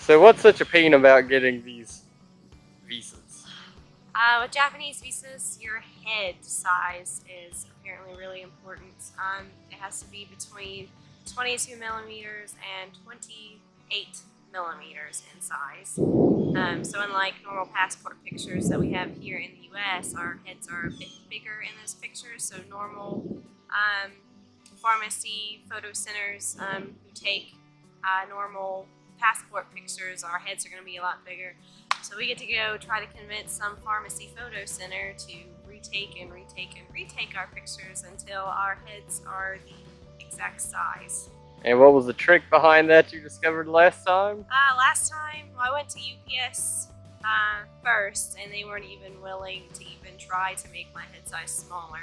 So what's such a pain about getting these visas? With Japanese visas, your head size is apparently really important. It has to be between 22 millimeters and 28 millimeters in size. So unlike normal passport pictures that we have here in the US, our heads are a bit bigger in those pictures. So normal pharmacy photo centers who take normal passport pictures, our heads are going to be a lot bigger. So we get to go try to convince some pharmacy photo center to retake and retake and retake our pictures until our heads are the exact size. And what was the trick behind that you discovered last time? Last time, I went to UPS first, and they weren't even willing to even try to make my head size smaller.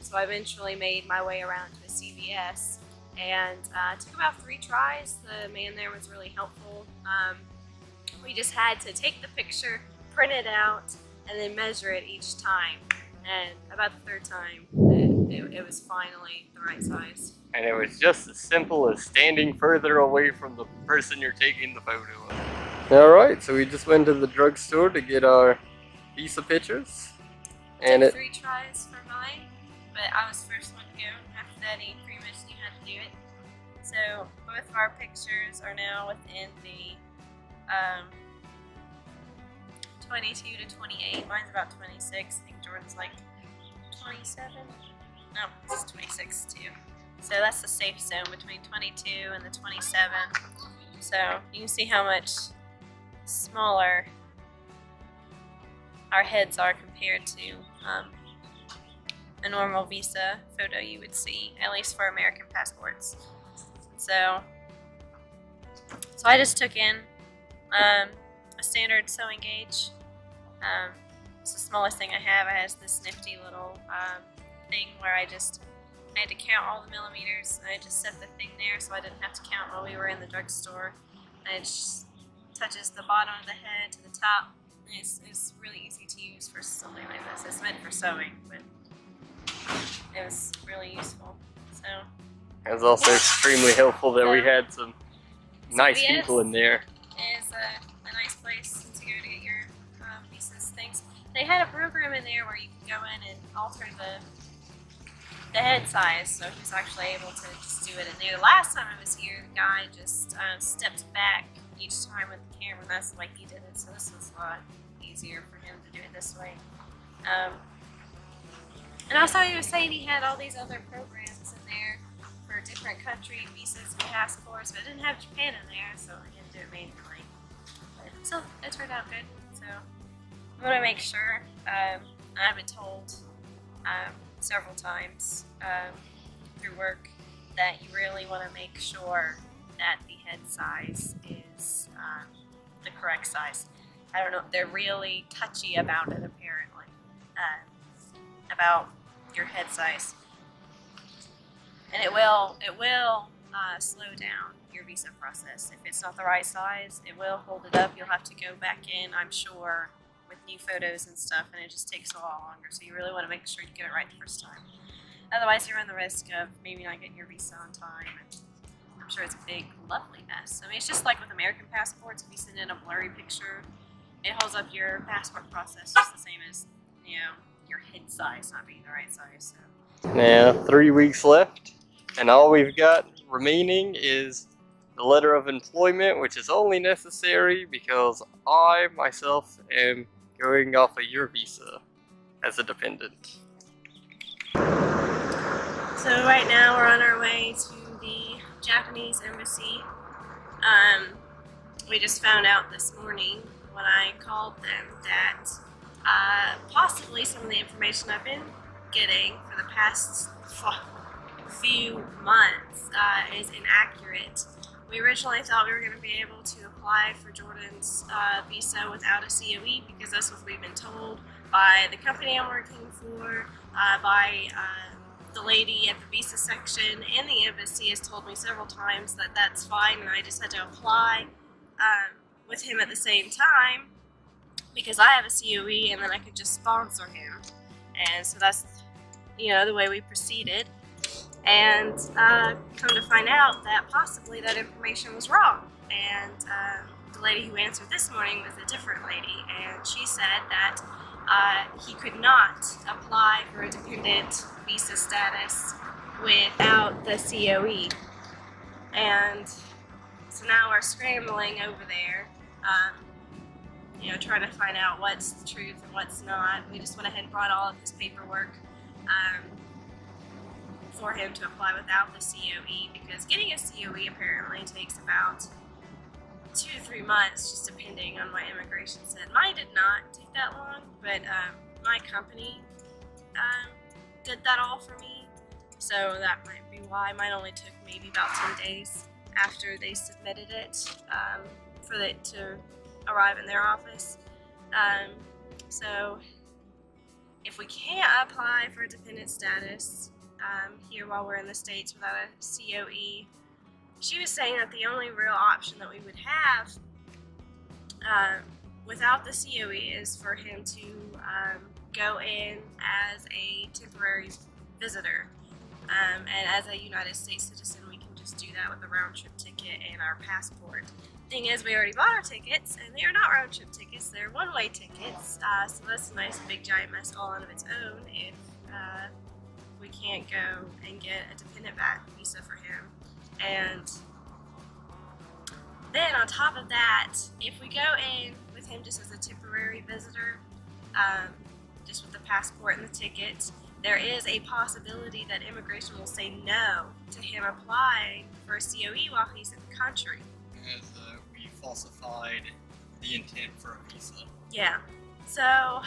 So I eventually made my way around to a CVS, and it took about 3 tries. The man there was really helpful. We just had to take the picture, print it out, and then measure it each time. And about the 3rd time, it was finally the right size. And it was just as simple as standing further away from the person you're taking the photo of. Alright, so we just went to the drugstore to get our visa pictures. And it took 3 tries for mine, but I was the first one to go. After that, he pretty much knew how to do it. So both of our pictures are now within the 22 to 28. Mine's about 26. I think Jordan's like 27. No, this is 26 too. So that's the safe zone between 22 and the 27. So you can see how much smaller our heads are compared to a normal visa photo you would see, at least for American passports. So I just took in a standard sewing gauge. It's the smallest thing I have. It has this nifty little thing where I had to count all the millimeters. I just set the thing there so I didn't have to count while we were in the drugstore. And it just touches the bottom of the head to the top. It's really easy to use for something like this. It's meant for sewing, but it was really useful. So it was also extremely helpful that we had some nice people in there. It is a nice place to go to get your visas things. They had a program in there where you could go in and alter the head size, so he was actually able to just do it in there. The last time I was here, the guy just stepped back each time with the camera. That's the way he did it, so this was a lot easier for him to do it this way. And also he was saying he had all these other programs in there for different country visas and passports, but it didn't have Japan in there, so I had to do it manually. But so it turned out good. So I'm going to make sure, I've been told several times through work that you really want to make sure that the head size is the correct size. I don't know, they're really touchy about it apparently, about your head size. And it will slow down your visa process. If it's not the right size, it will hold it up. You'll have to go back in, I'm sure, with new photos and stuff, and it just takes a lot longer. So you really want to make sure you get it right the first time. Otherwise, you run the risk of maybe not getting your visa on time. And I'm sure it's a big, lovely mess. I mean, it's just like with American passports. If you send in a blurry picture, it holds up your passport process just the same as, you know, your head size not being the right size. So. Now, 3 weeks left, and all we've got remaining is the letter of employment, which is only necessary because I myself am going off a year visa as a dependent. So right now we're on our way to the Japanese embassy. We just found out this morning when I called them that possibly some of the information I've been getting for the past few months is inaccurate. We originally thought we were going to be able to apply for Jordan's visa without a COE because that's what we've been told by the company I'm working for, by the lady at the visa section, and the embassy has told me several times that that's fine and I just had to apply with him at the same time because I have a COE and then I could just sponsor him. And so that's, you know, the way we proceeded. and come to find out that possibly that information was wrong. And the lady who answered this morning was a different lady, and she said that he could not apply for a dependent visa status without the COE. And so now we're scrambling over there, trying to find out what's the truth and what's not. We just went ahead and brought all of his paperwork for him to apply without the COE, because getting a COE apparently takes about 2 to 3 months, just depending on what immigration said. Mine did not take that long, but my company did that all for me, so that might be why. Mine only took maybe about 10 days after they submitted it for it to arrive in their office. So if we can't apply for a dependent status here while we're in the States without a COE, she was saying that the only real option that we would have without the COE is for him to go in as a temporary visitor. And as a United States citizen, we can just do that with a round-trip ticket and our passport. Thing is, we already bought our tickets, and they are not round-trip tickets, they're one-way tickets, so that's a nice big giant mess all on its own if we can't go and get a dependent visa for him. And then on top of that, if we go in with him just as a temporary visitor, just with the passport and the ticket, there is a possibility that immigration will say no to him applying for a COE while he's in the country. As we falsified the intent for a visa. Yeah, so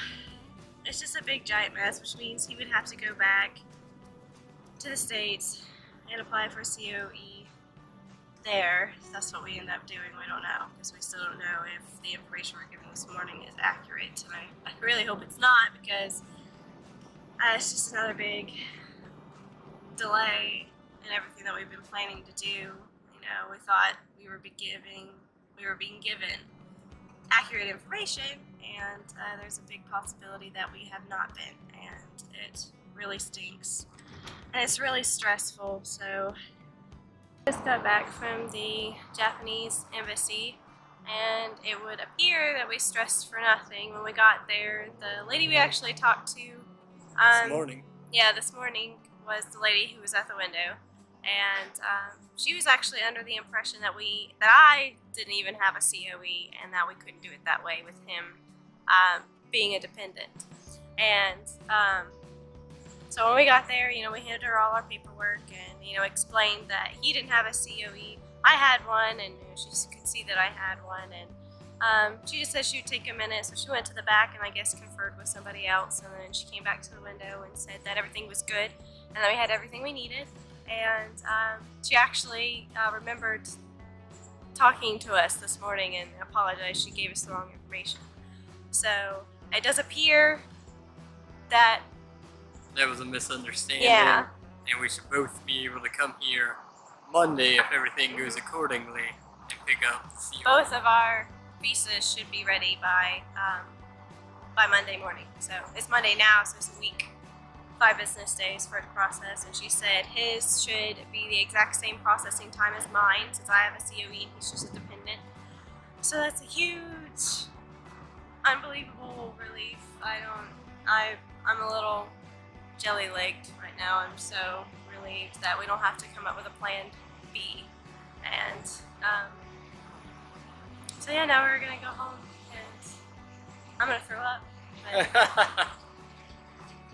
it's just a big giant mess, which means he would have to go back to the States and apply for a COE there. That's what we end up doing. We don't know, because we still don't know if the information we're given this morning is accurate. And I really hope it's not, because it's just another big delay in everything that we've been planning to do. We thought we were being given accurate information, and there's a big possibility that we have not been, and it really stinks. And it's really stressful. So I just got back from the Japanese embassy, and it would appear that we stressed for nothing. When we got there, the lady we actually talked to This morning. Yeah, this morning was the lady who was at the window, and she was actually under the impression that I didn't even have a COE, and that we couldn't do it that way with him being a dependent. And so when we got there, we handed her all our paperwork and explained that he didn't have a COE. I had one, and she could see that I had one, and she just said she would take a minute, so she went to the back and I guess conferred with somebody else, and then she came back to the window and said that everything was good and that we had everything we needed. And she actually remembered talking to us this morning and apologized. She gave us the wrong information. So it does appear that there was a misunderstanding. Yeah. And we should both be able to come here Monday if everything goes accordingly and pick up the COE. Both of our visas should be ready by Monday morning. So it's Monday now, so it's a week, 5 business days for it to process. And she said his should be the exact same processing time as mine, since I have a COE and he's just a dependent. So that's a huge, unbelievable relief. I'm a little jelly-legged right now. I'm so relieved that we don't have to come up with a plan B. And so yeah, now we're gonna go home, and I'm gonna throw up.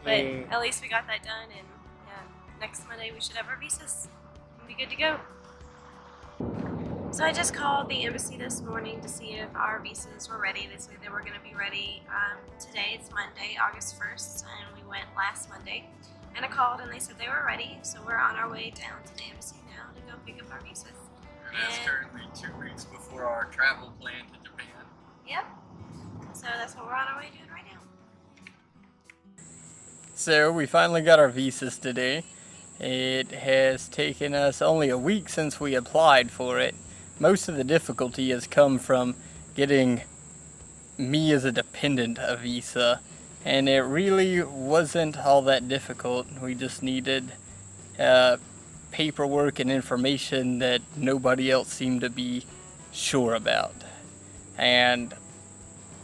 But at least we got that done, and yeah, next Monday we should have our visas and be good to go. So I just called the embassy this morning to see if our visas were ready. They said they were going to be ready today. It's Monday, August 1st, and we went last Monday. And I called and they said they were ready, so we're on our way down to the embassy now to go pick up our visas. It is currently 2 weeks before our travel plan to Japan. Yep. So that's what we're on our way doing right now. So we finally got our visas today. It has taken us only a week since we applied for it. Most of the difficulty has come from getting me as a dependent a visa, and it really wasn't all that difficult. We just needed paperwork and information that nobody else seemed to be sure about. And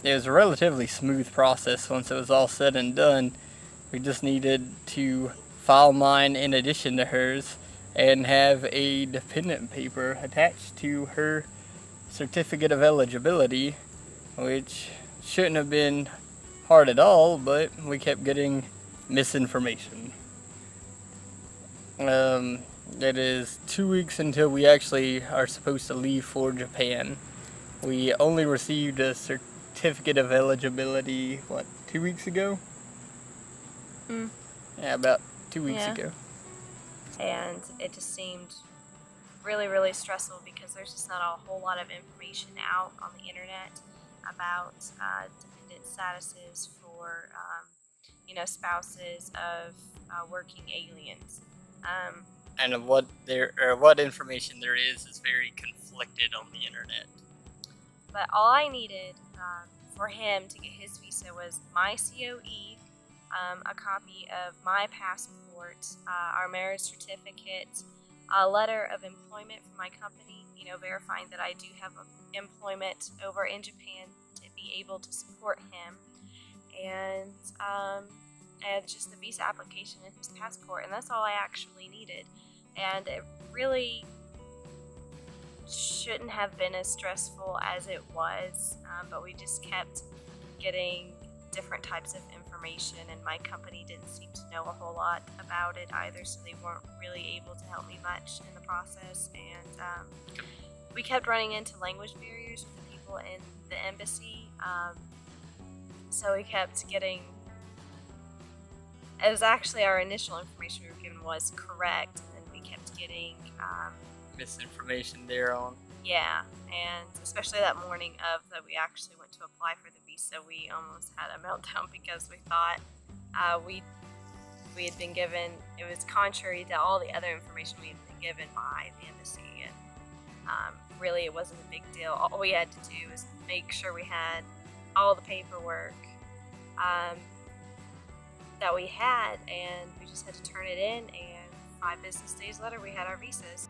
it was a relatively smooth process once it was all said and done. We just needed to file mine in addition to hers and have a dependent paper attached to her certificate of eligibility, which shouldn't have been hard at all, but we kept getting misinformation. It is 2 weeks until we actually are supposed to leave for Japan. We only received a certificate of eligibility, 2 weeks ago? Yeah, about 2 weeks ago. And it just seemed really, really stressful because there's just not a whole lot of information out on the internet about dependent statuses for, spouses of working aliens. And what information there is very conflicted on the internet. But all I needed for him to get his visa was my COE, a copy of my passport, our marriage certificate, a letter of employment from my company, verifying that I do have employment over in Japan to be able to support him, and just the visa application and his passport, and that's all I actually needed. And it really shouldn't have been as stressful as it was, but we just kept getting different types of information, and my company didn't seem to know a whole lot about it either, so they weren't really able to help me much in the process. And we kept running into language barriers with the people in the embassy, so we kept getting, it was actually our initial information we were given was correct, and then we kept getting misinformation there on. Yeah, and especially that morning of that we actually went to apply for the visa, we almost had a meltdown because we thought we had been given, it was contrary to all the other information we had been given by the embassy, and really it wasn't a big deal. All we had to do was make sure we had all the paperwork that we had, and we just had to turn it in, and 5 business days later we had our visas.